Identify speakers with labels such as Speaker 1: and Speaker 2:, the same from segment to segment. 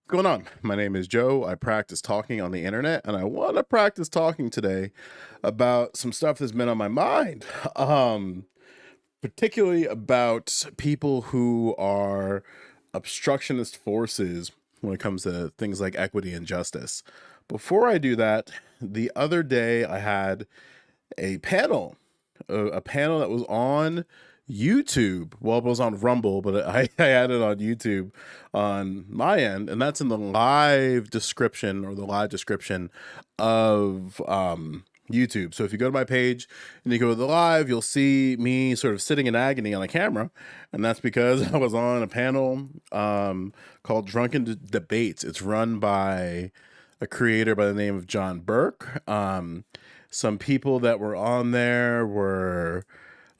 Speaker 1: What's going on? My name is Joe. I practice talking on the internet, and I want to practice talking today about some stuff that's been on my mind, um, particularly about people who are obstructionist forces when it comes to things like equity and justice. Before I do that, the other day I had a panel, a panel that was on YouTube. Well, it was on Rumble, but I had it on YouTube on my end, and that's in the live description or the live description of YouTube. So if you go to my page and you go to the live, you'll see me sort of sitting in agony on a camera, and that's because I was on a panel called Drunken Debates. It's run by a creator by the name of John Burke. Some people that were on there were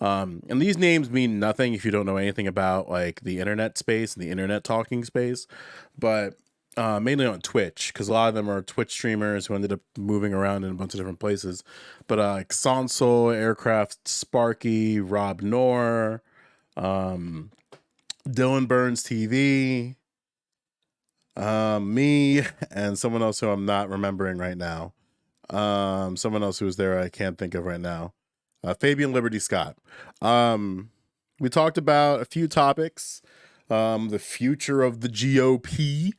Speaker 1: and these names mean nothing if you don't know anything about like the internet space and the internet talking space, but mainly on Twitch, because a lot of them are Twitch streamers who ended up moving around in a bunch of different places. But like Console, Aircraft, Sparky, Rob Noor, um, Dylan Burns TV, me, and someone else who I'm not remembering right now. Someone else who was there I can't think of right now. Fabian Liberty Scott. We talked about a few topics. The future of the GOP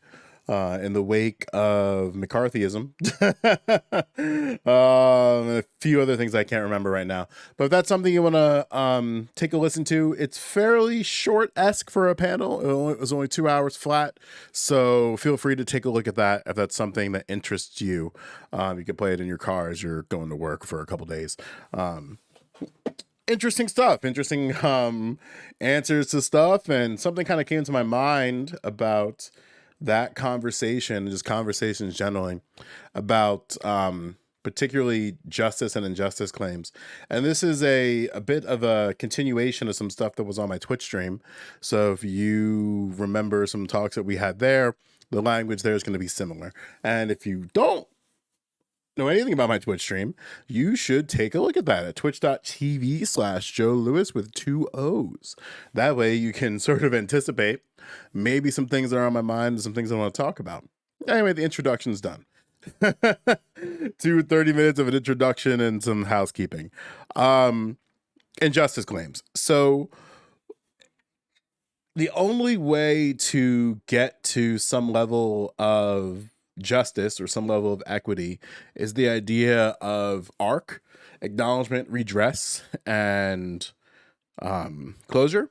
Speaker 1: in the wake of McCarthyism. A few other things I can't remember right now. But if that's something you want to take a listen to, it's fairly short-esque for a panel. It was only 2 hours flat. So feel free to take a look at that if that's something that interests you. You can play it in your car as you're going to work for a couple days. Interesting stuff, interesting answers to stuff, and something kind of came to my mind about that conversation, just conversations generally about particularly justice and injustice claims. And this is a bit of a continuation of some stuff that was on my Twitch stream. So if you remember some talks that we had there, the language there is going to be similar. And if you don't know anything about my Twitch stream, you should take a look at that at twitch.tv/Joe Lewis with 2 O's. That way you can sort of anticipate maybe some things that are on my mind and some things I want to talk about. Anyway, the introduction's done. 30 minutes of an introduction and some housekeeping. Injustice claims. So the only way to get to some level of justice or some level of equity is the idea of ARC, acknowledgement, redress, and closure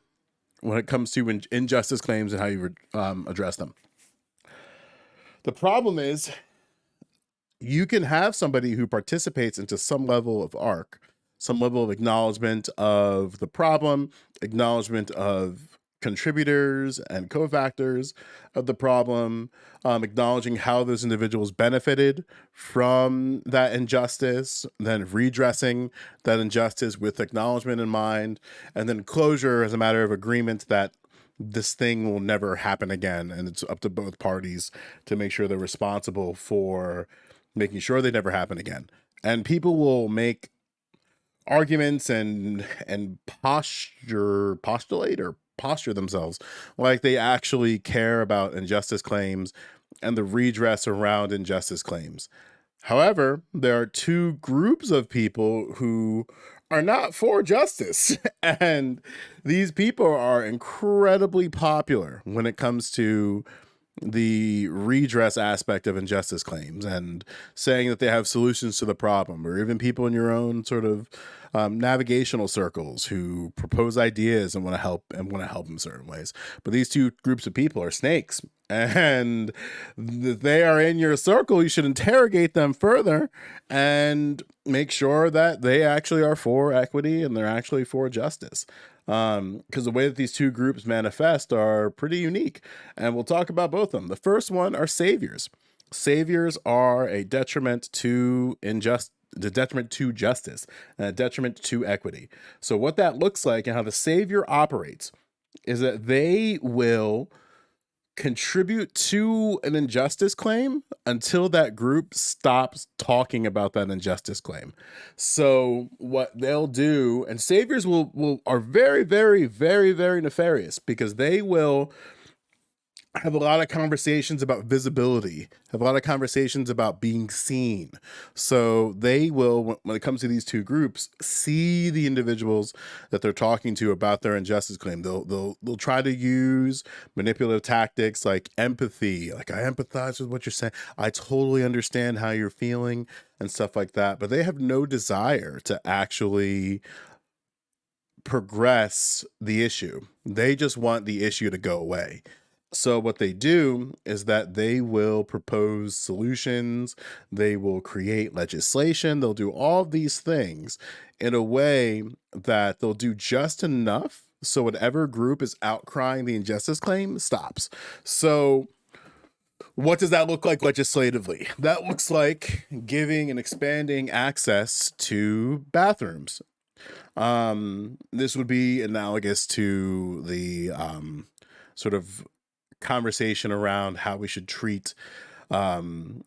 Speaker 1: when it comes to injustice claims and how you address them. The problem is you can have somebody who participates into some level of ARC, some level of acknowledgement of the problem, acknowledgement of contributors and cofactors of the problem, acknowledging how those individuals benefited from that injustice, then redressing that injustice with acknowledgement in mind, and then closure as a matter of agreement that this thing will never happen again. And it's up to both parties to make sure they're responsible for making sure they never happen again. And people will make arguments and postulate or posture themselves like they actually care about injustice claims and the redress around injustice claims. However, there are two groups of people who are not for justice. And these people are incredibly popular when it comes to the redress aspect of injustice claims and saying that they have solutions to the problem, or even people in your own sort of navigational circles who propose ideas and want to help in certain ways. But these two groups of people are snakes, and they are in your circle. You should interrogate them further and make sure that they actually are for equity and they're actually for justice. Because the way that these two groups manifest are pretty unique, and we'll talk about both of them. The first one are saviors. Saviors are a detriment to the detriment to justice and a detriment to equity. So what that looks like and how the savior operates is that they will contribute to an injustice claim until that group stops talking about that injustice claim. So what they'll do, and saviors are very, very, very, very nefarious, because they will have a lot of conversations about visibility, have a lot of conversations about being seen. So they will, when it comes to these two groups, see the individuals that they're talking to about their injustice claim. They'll try to use manipulative tactics like empathy, like I empathize with what you're saying. I totally understand how you're feeling and stuff like that. But they have no desire to actually progress the issue. They just want the issue to go away. So what they do is that they will propose solutions, they will create legislation, they'll do all these things in a way that they'll do just enough so whatever group is outcrying the injustice claim stops. So what does that look like legislatively? That looks like giving and expanding access to bathrooms. This would be analogous to the sort of conversation around how we should treat um,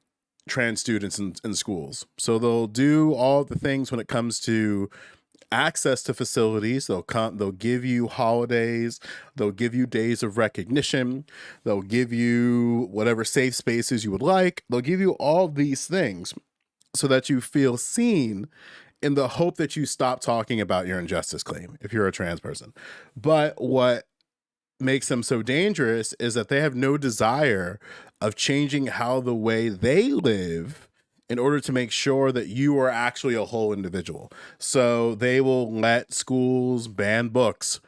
Speaker 1: trans students in schools. So they'll do all the things when it comes to access to facilities. They'll give you holidays, they'll give you days of recognition, they'll give you whatever safe spaces you would like. They'll give you all these things so that you feel seen in the hope that you stop talking about your injustice claim if you're a trans person. But what makes them so dangerous is that they have no desire of changing how the way they live in order to make sure that you are actually a whole individual. So they will let schools ban books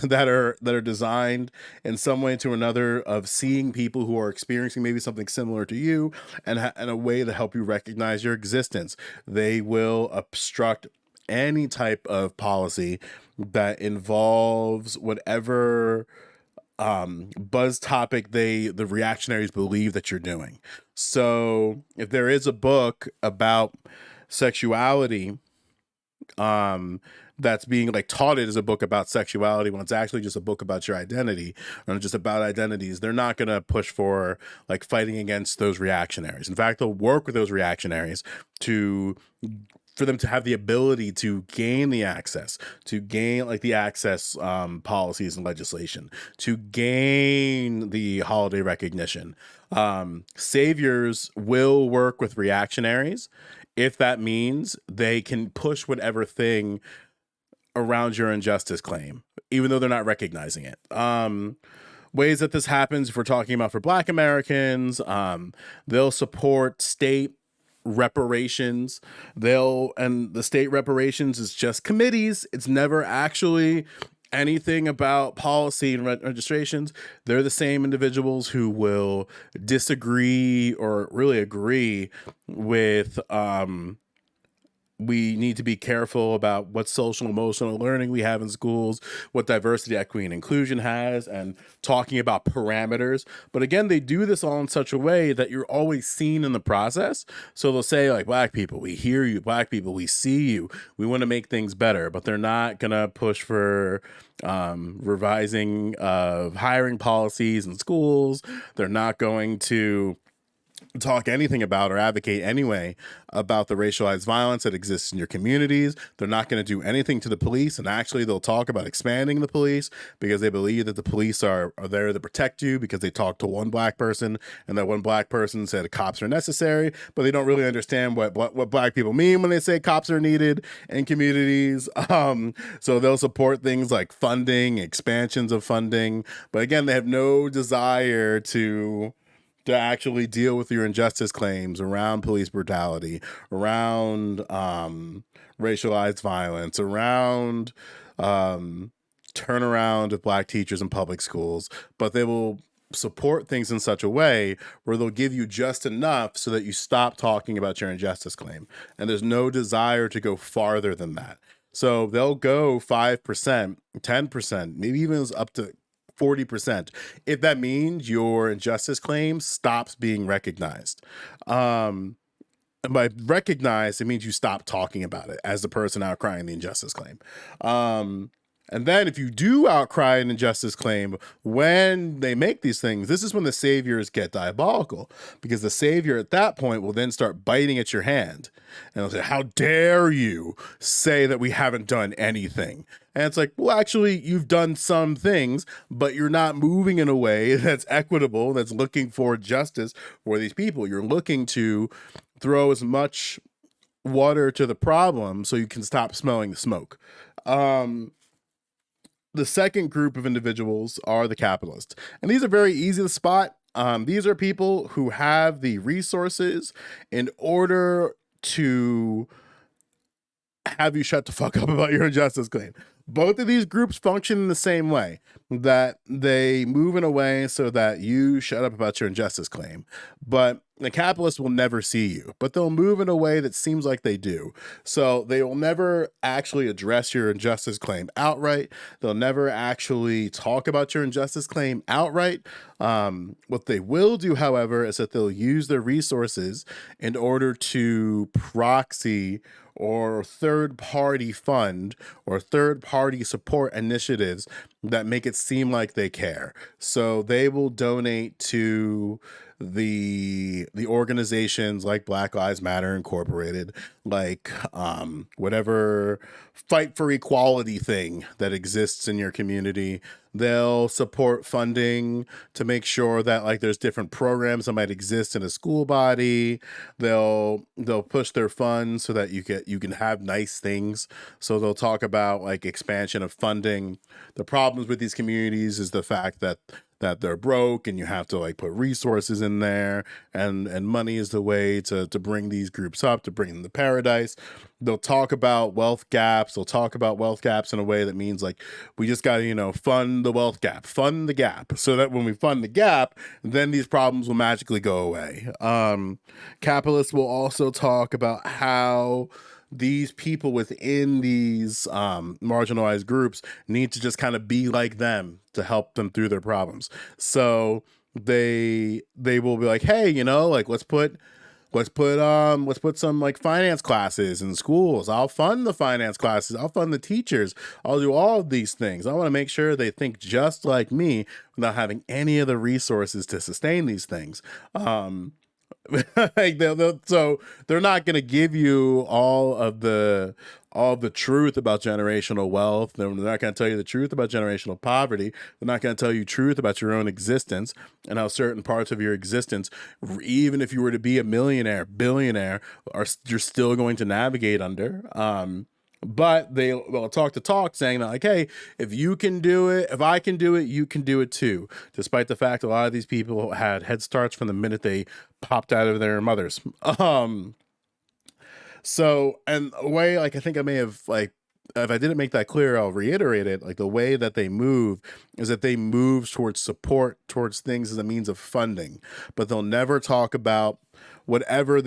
Speaker 1: that are designed in some way to another of seeing people who are experiencing maybe something similar to you and a way to help you recognize your existence. They will obstruct any type of policy that involves whatever buzz topic the reactionaries believe that you're doing. So if there is a book about sexuality um that's being like taught it as a book about sexuality when it's actually just a book about your identity or just about identities, they're not going to push for like fighting against those reactionaries. In fact, they'll work with those reactionaries to for them to have the ability to gain the access, to gain like the access policies and legislation, to gain the holiday recognition. Saviors will work with reactionaries if that means they can push whatever thing around your injustice claim, even though they're not recognizing it. Ways that this happens, if we're talking about for Black Americans, they'll support state reparations. And the state reparations is just committees. It's never actually anything about policy and registrations. They're the same individuals who will disagree or really agree with we need to be careful about what social emotional learning we have in schools, what diversity, equity, and inclusion has, and talking about parameters. But again, they do this all in such a way that you're always seen in the process. So they'll say, like, Black people, we hear you. Black people, we see you. We want to make things better. But they're not going to push for revising of hiring policies in schools. They're not going to talk anything about or advocate anyway about the racialized violence that exists in your communities. They're not going to do anything to the police, and actually they'll talk about expanding the police because they believe that the police are there to protect you because they talked to one Black person and that one Black person said cops are necessary, but they don't really understand what Black people mean when they say cops are needed in communities. So they'll support things like funding, expansions of funding, but again, they have no desire to actually deal with your injustice claims around police brutality, around racialized violence, around turnaround of Black teachers in public schools. But they will support things in such a way where they'll give you just enough so that you stop talking about your injustice claim. And there's no desire to go farther than that. So they'll go 5%, 10%, maybe even up to 40%, if that means your injustice claim stops being recognized. And by recognized, it means you stop talking about it as the person outcrying the injustice claim. And then if you do outcry an injustice claim when they make these things, this is when the saviors get diabolical, because the savior at that point will then start biting at your hand and they'll say, how dare you say that we haven't done anything? And it's like, well, actually, you've done some things, but you're not moving in a way that's equitable, that's looking for justice for these people. You're looking to throw as much water to the problem so you can stop smelling the smoke. The second group of individuals are the capitalists. And these are very easy to spot. These are people who have the resources in order to have you shut the fuck up about your injustice claim. Both of these groups function in the same way, that they move in a way so that you shut up about your injustice claim. But the capitalists will never see you, but they'll move in a way that seems like they do. So they will never actually address your injustice claim outright. They'll never actually talk about your injustice claim outright. What they will do, however, is that they'll use their resources in order to proxy or third-party fund or third-party support initiatives that make it seem like they care. So they will donate to the organizations like Black Lives Matter Incorporated, like whatever fight for equality thing that exists in your community. They'll support funding to make sure that like there's different programs that might exist in a school body. They'll push their funds so that you can have nice things. So they'll talk about like expansion of funding. The problems with these communities is the fact that they're broke and you have to like put resources in there, and money is the way to bring these groups up, to bring them to paradise. They'll talk about wealth gaps. They'll talk about wealth gaps in a way that means like we just got to, fund the wealth gap, fund the gap, so that when we fund the gap, then these problems will magically go away. Capitalists will also talk about how these people within these marginalized groups need to just kind of be like them to help them through their problems. So they will be like, hey, like let's put some like finance classes in schools. I'll fund the finance classes. I'll fund the teachers. I'll do all of these things. I want to make sure they think just like me without having any of the resources to sustain these things. Like so they're not going to give you all of the truth about generational wealth. They're not going to tell you the truth about generational poverty. They're not going to tell you truth about your own existence and how certain parts of your existence, even if you were to be a millionaire, billionaire, you're still going to navigate under. But they'll talk the talk, saying that like, hey, if you can do it, if I can do it, you can do it too. Despite the fact a lot of these people had head starts from the minute they popped out of their mothers. So, and a way, like, I think I may have, like, if I didn't make that clear, I'll reiterate it. Like, the way that they move is that they move towards support, towards things as a means of funding, but they'll never talk about whatever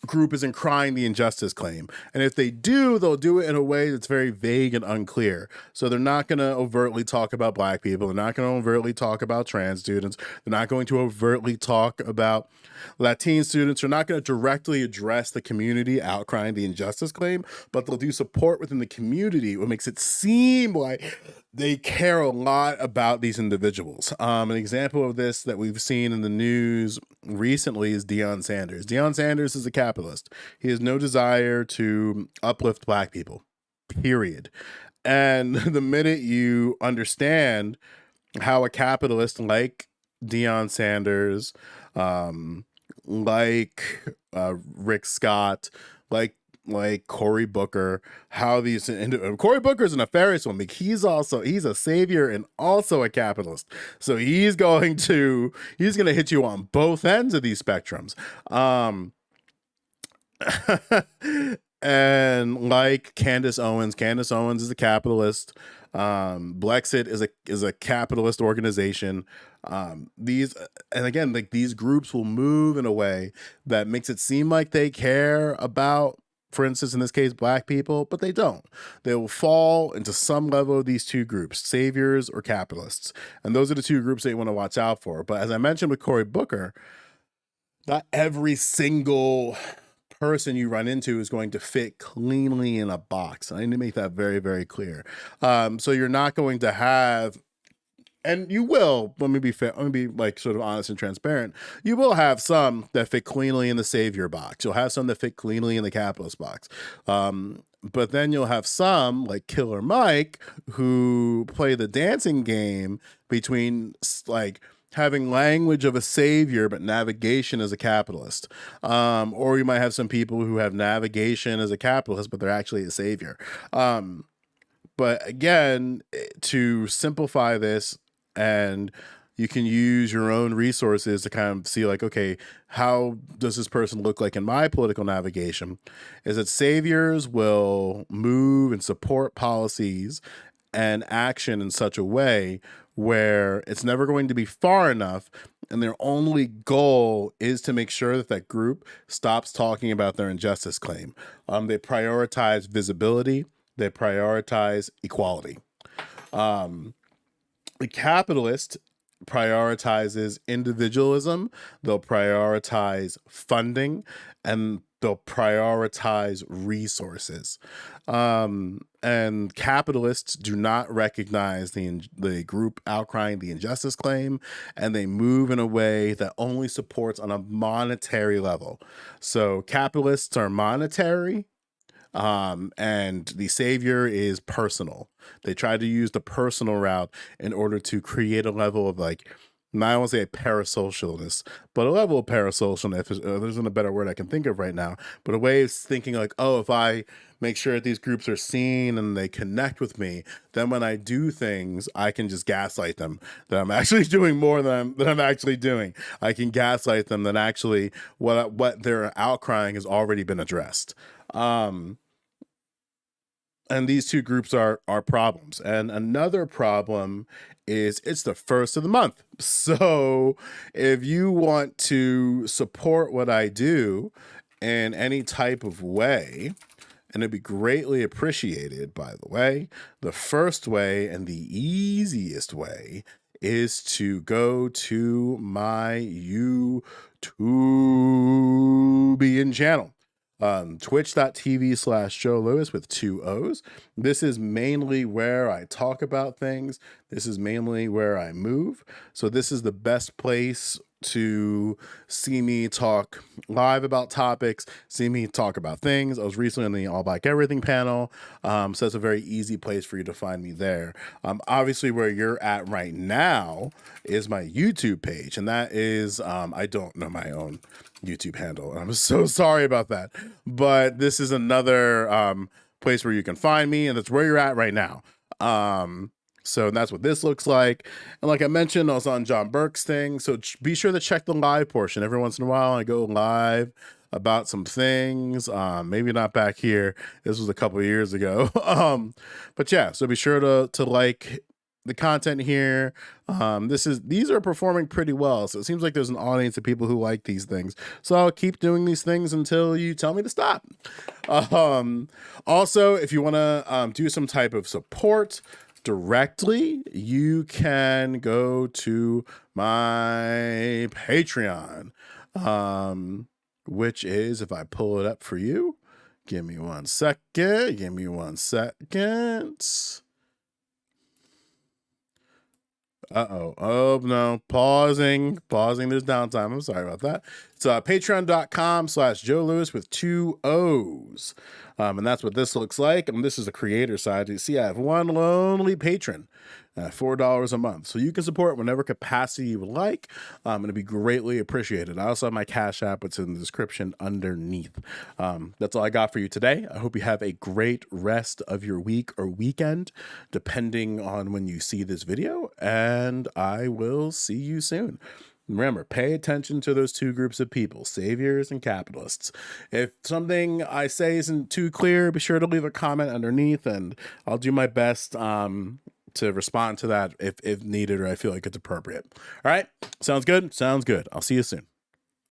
Speaker 1: group is crying the injustice claim. And if they do, they'll do it in a way that's very vague and unclear. So they're not going to overtly talk about Black people. They're not going to overtly talk about trans students. They're not going to overtly talk about Latin students. They're not going to directly address the community outcrying the injustice claim, but they'll do support within the community, what makes it seem like they care a lot about these individuals. An example of this that we've seen in the news recently is Deion Sanders. Deion Sanders is a capitalist. He has no desire to uplift Black people, period. And the minute you understand how a capitalist like Deion Sanders, like Rick Scott, like Cory Booker, how these Cory Booker is a nefarious one because he's a savior and also a capitalist. So he's gonna hit you on both ends of these spectrums. And like Candace Owens is a capitalist. Blexit is a capitalist organization. These groups will move in a way that makes it seem like they care about, for instance, in this case, Black people, but they don't. They will fall into some level of these two groups, saviors or capitalists. And those are the two groups that you want to watch out for. But as I mentioned with Cory Booker, not every single person you run into is going to fit cleanly in a box. I need to make that very, very clear. So you're not going to have, and you will, let me be fair, let me be like sort of honest and transparent. You will have some that fit cleanly in the savior box. You'll have some that fit cleanly in the capitalist box. But then you'll have some like Killer Mike who play the dancing game between like having language of a savior, but navigation as a capitalist. Or you might have some people who have navigation as a capitalist, but they're actually a savior. But again, to simplify this, and you can use your own resources to kind of see like, okay, how does this person look like in my political navigation? Is that saviors will move and support policies and action in such a way where it's never going to be far enough, and their only goal is to make sure that that group stops talking about their injustice claim. They prioritize visibility. They prioritize equality. The capitalist prioritizes individualism, they'll prioritize funding, and they'll prioritize resources. And capitalists do not recognize the group outcrying the injustice claim, and they move in a way that only supports on a monetary level. So capitalists are monetary, and the savior is personal. They try to use the personal route in order to create a level of like, I won't say a parasocialness, but a level of parasocialness. There isn't a better word I can think of right now, but a way of thinking like, oh, if I make sure that these groups are seen and they connect with me, then when I do things, I can just gaslight them that I'm actually doing more than I'm actually doing. I can gaslight them that actually what they're outcrying has already been addressed. And these two groups are problems. And another problem is it's the first of the month. So if you want to support what I do in any type of way, and it'd be greatly appreciated, by the way, the first way and the easiest way is to go to my YouTubian channel. Twitch.tv/Joe Lewis with 2 O's. This is mainly where I talk about things. This is mainly where I move. So this is the best place to see me talk live about topics, see me talk about things. I was recently on the All Black Everything panel. So it's a very easy place for you to find me there. Obviously where you're at right now is my YouTube page. And that is, I don't know my own YouTube handle. I'm so sorry about that. But this is another place where you can find me, and that's where you're at right now. So that's what this looks like. And like I mentioned, I was on John Burke's thing. So be sure to check the live portion. Every once in a while, I go live about some things. Maybe not back here. This was a couple of years ago. But yeah, so be sure to like the content here. These are performing pretty well. So it seems like there's an audience of people who like these things. So I'll keep doing these things until you tell me to stop. Also, if you want to do some type of support directly, you can go to my Patreon, which is, if I pull it up for you, give me 1 second. Oh no, pausing, there's downtime. I'm sorry about that. It's patreon.com/Joe Lewis with 2 O's. And that's what this looks like. And this is the creator side. You see, I have one lonely patron at $4 a month. So you can support whenever capacity you would like. And it'd be greatly appreciated. I also have my Cash App. It's in the description underneath. That's all I got for you today. I hope you have a great rest of your week or weekend, depending on when you see this video. And I will see you soon. Remember, pay attention to those two groups of people, saviors and capitalists. If something I say isn't too clear, be sure to leave a comment underneath, and I'll do my best to respond to that if needed or I feel like it's appropriate. All right, sounds good? Sounds good. I'll see you soon.